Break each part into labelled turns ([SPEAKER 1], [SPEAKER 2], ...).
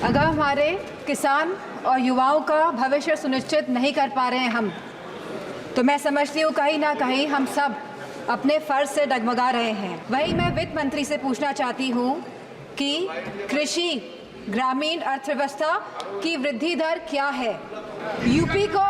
[SPEAKER 1] अगर हमारे किसान और युवाओं का भविष्य सुनिश्चित नहीं कर पा रहे हैं हम, तो मैं समझती हूँ कहीं ना कहीं हम सब अपने फर्ज से डगमगा रहे हैं। वही मैं वित्त मंत्री से पूछना चाहती हूँ कि कृषि ग्रामीण अर्थव्यवस्था की वृद्धि दर क्या है, यूपी को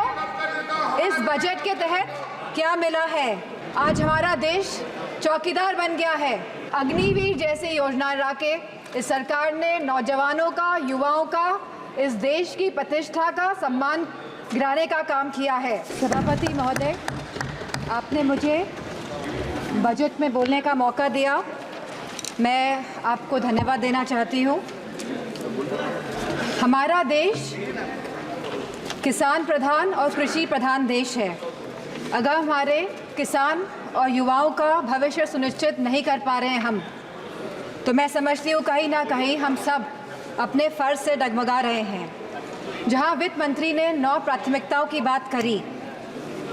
[SPEAKER 1] इस बजट के तहत क्या मिला है। आज हमारा देश चौकीदार बन गया है। अग्निवीर जैसी योजना ला के इस सरकार ने नौजवानों का, युवाओं का, इस देश की प्रतिष्ठा का सम्मान गिराने का काम किया है। सभापति महोदय, आपने मुझे बजट में बोलने का मौका दिया, मैं आपको धन्यवाद देना चाहती हूँ। हमारा देश किसान प्रधान और कृषि प्रधान देश है। अगर हमारे किसान और युवाओं का भविष्य सुनिश्चित नहीं कर पा रहे हैं हम, तो मैं समझती हूँ कहीं ना कहीं हम सब अपने फर्ज से डगमगा रहे हैं। जहाँ वित्त मंत्री ने 9 प्राथमिकताओं की बात करी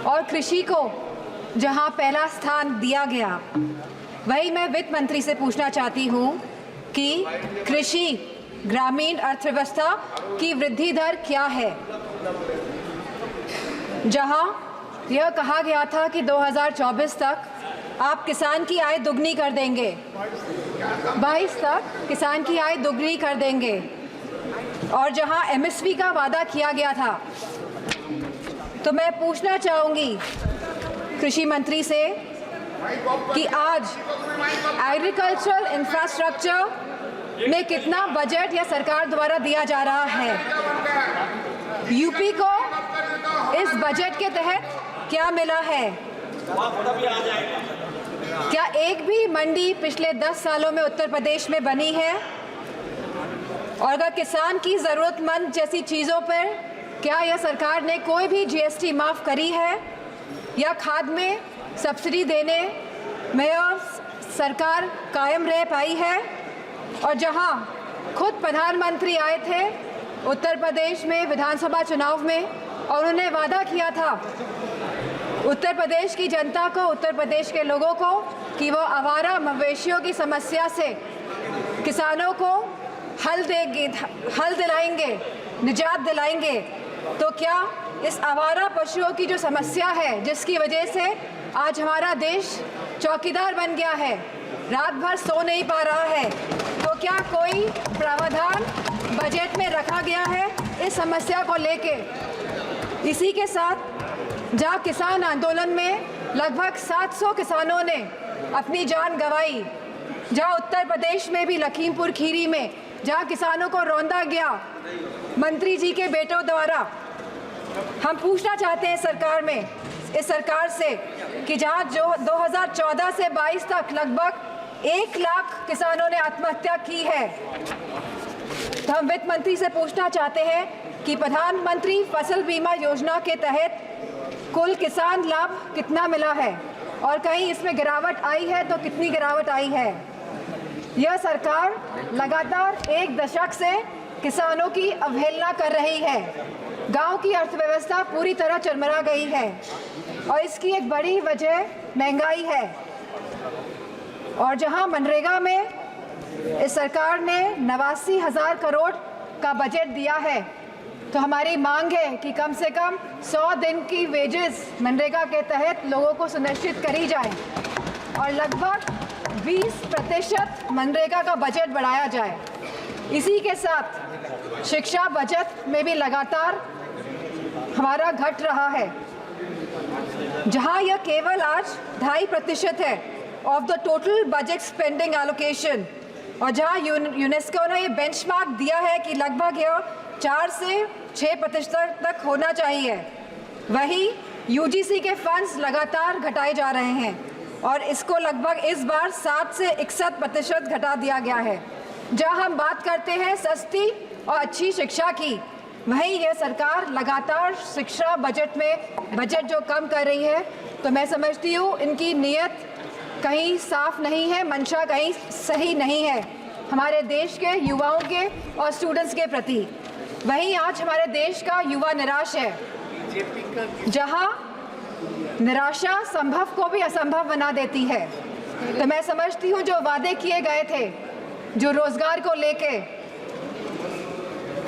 [SPEAKER 1] और कृषि को जहाँ पहला स्थान दिया गया, वही मैं वित्त मंत्री से पूछना चाहती हूँ कि कृषि ग्रामीण अर्थव्यवस्था की वृद्धि दर क्या है। जहाँ यह कहा गया था कि 2024 तक आप किसान की आय दुगनी कर देंगे, 22 तक किसान की आय दुगनी कर देंगे, और जहां एमएसपी का वादा किया गया था, तो मैं पूछना चाहूँगी कृषि मंत्री से कि आज एग्रीकल्चरल इंफ्रास्ट्रक्चर में कितना बजट या सरकार द्वारा दिया जा रहा है। यूपी को इस बजट के तहत क्या मिला है। क्या एक भी मंडी पिछले 10 सालों में उत्तर प्रदेश में बनी है। और अगर किसान की ज़रूरतमंद जैसी चीज़ों पर क्या यह सरकार ने कोई भी जीएसटी माफ़ करी है, या खाद में सब्सिडी देने में यह सरकार कायम रह पाई है। और जहां खुद प्रधानमंत्री आए थे उत्तर प्रदेश में विधानसभा चुनाव में, और उन्होंने वादा किया था उत्तर प्रदेश की जनता को, उत्तर प्रदेश के लोगों को, कि वो आवारा मवेशियों की समस्या से किसानों को हल दिलाएंगे, निजात दिलाएंगे। तो क्या इस आवारा पशुओं की जो समस्या है, जिसकी वजह से आज हमारा देश चौकीदार बन गया है, रात भर सो नहीं पा रहा है, तो क्या कोई प्रावधान बजट में रखा गया है इस समस्या को लेके। इसी के साथ जहाँ किसान आंदोलन में लगभग 700 किसानों ने अपनी जान गंवाई, जहाँ उत्तर प्रदेश में भी लखीमपुर खीरी में जहाँ किसानों को रौंदा गया मंत्री जी के बेटों द्वारा, हम पूछना चाहते हैं इस सरकार से कि जहाँ जो 2014 से 22 तक लगभग 1 लाख किसानों ने आत्महत्या की है, तो हम वित्त मंत्री से पूछना चाहते हैं कि प्रधानमंत्री फसल बीमा योजना के तहत कुल किसान लाभ कितना मिला है, और कहीं इसमें गिरावट आई है तो कितनी गिरावट आई है। यह सरकार लगातार 1 दशक से किसानों की अवहेलना कर रही है। गांव की अर्थव्यवस्था पूरी तरह चरमरा गई है, और इसकी एक बड़ी वजह महंगाई है। और जहां मनरेगा में इस सरकार ने 89,000 करोड़ का बजट दिया है, तो हमारी मांग है कि कम से कम 100 दिन की वेजेस मनरेगा के तहत लोगों को सुनिश्चित करी जाए, और लगभग 20% मनरेगा का बजट बढ़ाया जाए। इसी के साथ शिक्षा बजट में भी लगातार हमारा घट रहा है, जहां यह केवल आज 2.5% है of the total budget spending allocation, और जहां यूनेस्को ने ये बेंचमार्क दिया है कि लगभग यह 4 से 6% तक होना चाहिए, वही यूजीसी के फंड्स लगातार घटाए जा रहे हैं, और इसको लगभग इस बार 7 से 61% घटा दिया गया है। जहां हम बात करते हैं सस्ती और अच्छी शिक्षा की, वहीं यह सरकार लगातार शिक्षा बजट जो कम कर रही है, तो मैं समझती हूँ इनकी नीयत कहीं साफ नहीं है, मंशा कहीं सही नहीं है हमारे देश के युवाओं के और स्टूडेंट्स के प्रति। वहीं आज हमारे देश का युवा निराश है, जहां निराशा संभव को भी असंभव बना देती है। तो मैं समझती हूँ जो वादे किए गए थे, जो रोजगार को लेके,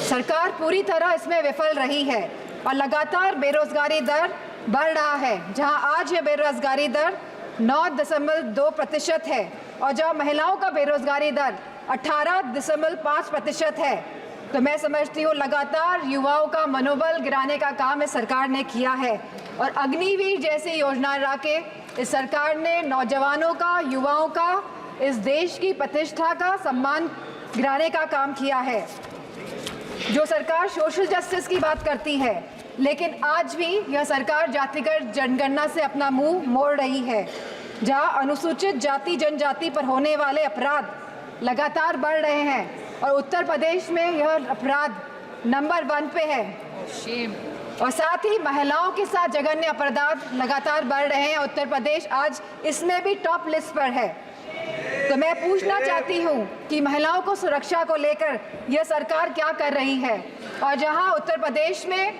[SPEAKER 1] सरकार पूरी तरह इसमें विफल रही है और लगातार बेरोजगारी दर बढ़ रहा है। जहां आज ये बेरोजगारी दर 9.2% है और जहां महिलाओं का बेरोजगारी दर 18.5% है। तो मैं समझती हूँ लगातार युवाओं का मनोबल गिराने का काम इस सरकार ने किया है और अग्निवीर जैसी योजना ला के इस सरकार ने नौजवानों का, युवाओं का, इस देश की प्रतिष्ठा का, सम्मान गिराने का काम किया है। जो सरकार सोशल जस्टिस की बात करती है, लेकिन आज भी यह सरकार जातिगत जनगणना से अपना मुंह मोड़ रही है। जहां अनुसूचित जाति जनजाति पर होने वाले अपराध लगातार बढ़ रहे हैं और उत्तर प्रदेश में यह अपराध नंबर 1 पे है और साथ ही महिलाओं के साथ जघन्य अपराध लगातार बढ़ रहे हैं। उत्तर प्रदेश आज इसमें भी टॉप लिस्ट पर है। तो मैं पूछना चाहती हूँ कि महिलाओं को सुरक्षा को लेकर यह सरकार क्या कर रही है। और जहां उत्तर प्रदेश में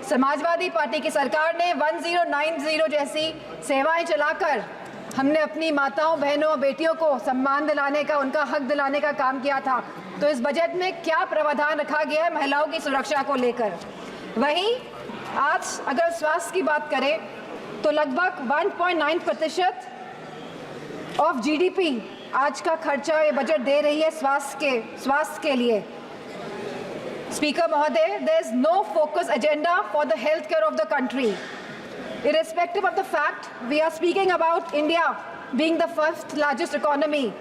[SPEAKER 1] समाजवादी पार्टी की सरकार ने 1090 जैसी सेवाएं चलाकर हमने अपनी माताओं, बहनों, बेटियों को सम्मान दिलाने का, उनका हक दिलाने का काम किया था, तो इस बजट में क्या प्रावधान रखा गया है महिलाओं की सुरक्षा को लेकर। वहीं आज अगर स्वास्थ्य की बात करें तो लगभग 1.9% ऑफ GDP आज का खर्चा ये बजट दे रही है स्वास्थ्य के लिए। स्पीकर महोदय, there is no focus agenda for the healthcare of the country. Irrespective of the fact we are speaking about India being the 1st largest economy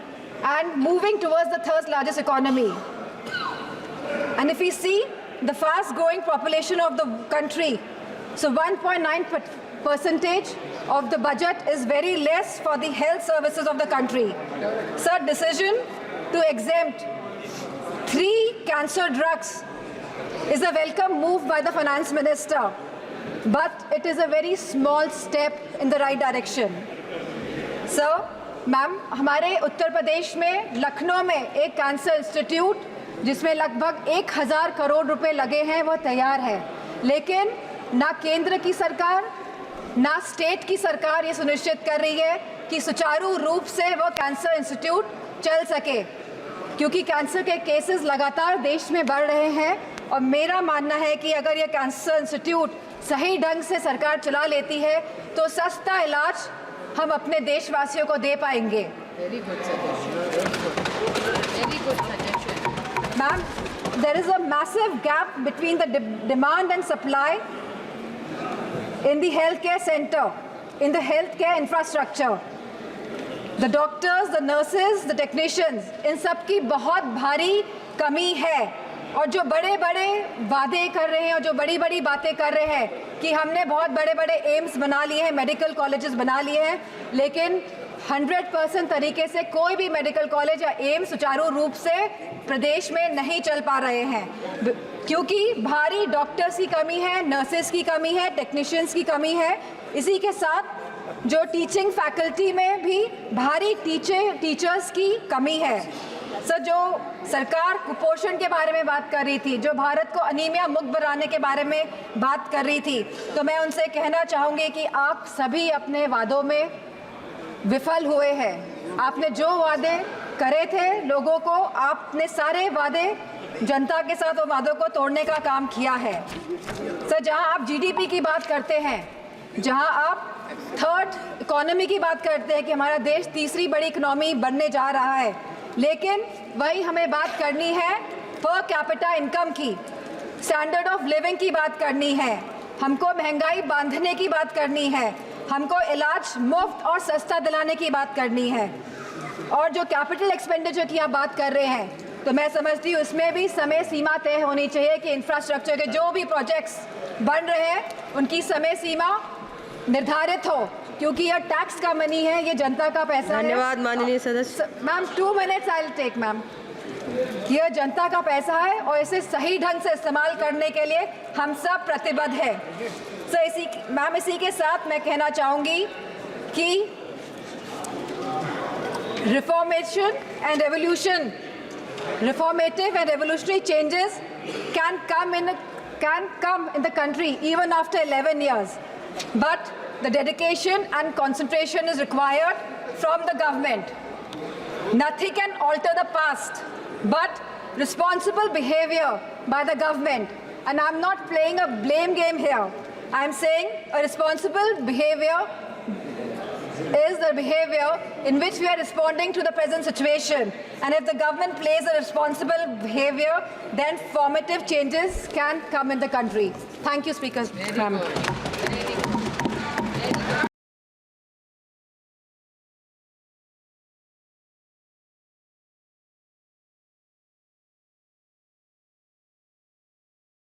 [SPEAKER 1] and moving towards the 3rd largest economy. And if we see the fast growing population of the country, so 1.9% of the budget is very less for the health services of the country. Sir, decision to exempt 3 cancer drugs is a welcome move by the finance minister, but it is a very small step in the right direction. Sir, ma'am, हमारे उत्तर प्रदेश में लखनऊ में एक cancer institute जिसमें लगभग 1000 करोड़ रुपए लगे हैं वो तैयार है, लेकिन ना केंद्र की सरकार ना स्टेट की सरकार ये सुनिश्चित कर रही है कि सुचारू रूप से वो कैंसर इंस्टीट्यूट चल सके, क्योंकि कैंसर के केसेस लगातार देश में बढ़ रहे हैं। और मेरा मानना है कि अगर ये कैंसर इंस्टीट्यूट सही ढंग से सरकार चला लेती है तो सस्ता इलाज हम अपने देशवासियों को दे पाएंगे।
[SPEAKER 2] Very good suggestion.
[SPEAKER 1] Ma'am, there is a massive gap between the demand and supply in the healthcare center, in the healthcare infrastructure. The doctors, the nurses, the technicians, इन सब की बहुत भारी कमी है। और जो बड़े बड़े वादे कर रहे हैं और जो बड़ी बड़ी बातें कर रहे हैं कि हमने बहुत बड़े बड़े एम्स बना लिए हैं, मेडिकल कॉलेजेस बना लिए हैं, लेकिन 100% तरीके से कोई भी मेडिकल कॉलेज या एम्स सुचारू रूप से प्रदेश में नहीं चल पा रहे हैं, क्योंकि भारी डॉक्टर्स की कमी है, नर्सेस की कमी है, टेक्नीशियंस की कमी है। इसी के साथ जो टीचिंग फैकल्टी में भी भारी टीचर्स की कमी है। सर, जो सरकार कुपोषण के बारे में बात कर रही थी, जो भारत को अनीमिया मुक्त बनाने के बारे में बात कर रही थी, तो मैं उनसे कहना चाहूँगी कि आप सभी अपने वादों में विफल हुए हैं। आपने जो वादे करे थे लोगों को, आपने सारे वादे जनता के साथ वो वादों को तोड़ने का काम किया है। सर, जहां आप GDP की बात करते हैं, जहां आप 3rd इकोनॉमी की बात करते हैं कि हमारा देश तीसरी बड़ी इकोनॉमी बनने जा रहा है, लेकिन वही हमें बात करनी है पर कैपिटा इनकम की, स्टैंडर्ड ऑफ लिविंग की बात करनी है, हमको महंगाई बांधने की बात करनी है, हमको इलाज मुफ्त और सस्ता दिलाने की बात करनी है। और जो कैपिटल एक्सपेंडिचर की आप बात कर रहे हैं, तो मैं समझती हूँ इसमें भी समय सीमा तय होनी चाहिए कि इंफ्रास्ट्रक्चर के जो भी प्रोजेक्ट्स बन रहे हैं उनकी समय सीमा निर्धारित हो, क्योंकि यह टैक्स का मनी है, ये जनता का पैसा है।
[SPEAKER 2] धन्यवाद माननीय सदस्य।
[SPEAKER 1] Ma'am, 2 minutes I will take ma'am. यह जनता का पैसा है और इसे सही ढंग से इस्तेमाल करने के लिए हम सब प्रतिबद्ध हैं। सो इसी के साथ मैं कहना चाहूँगी कि reformative and revolutionary changes can come in the country even after 11 years, but the dedication and concentration is required from the government. Nothing can alter the past, but responsible behavior by the government. And I'm not playing a blame game here. I'm saying a responsible behavior is the behavior in which we are responding to the present situation. And if the government plays a responsible behavior, then formative changes can come in the country. Thank you, Speaker.
[SPEAKER 2] Very
[SPEAKER 1] Ma'am.
[SPEAKER 2] good.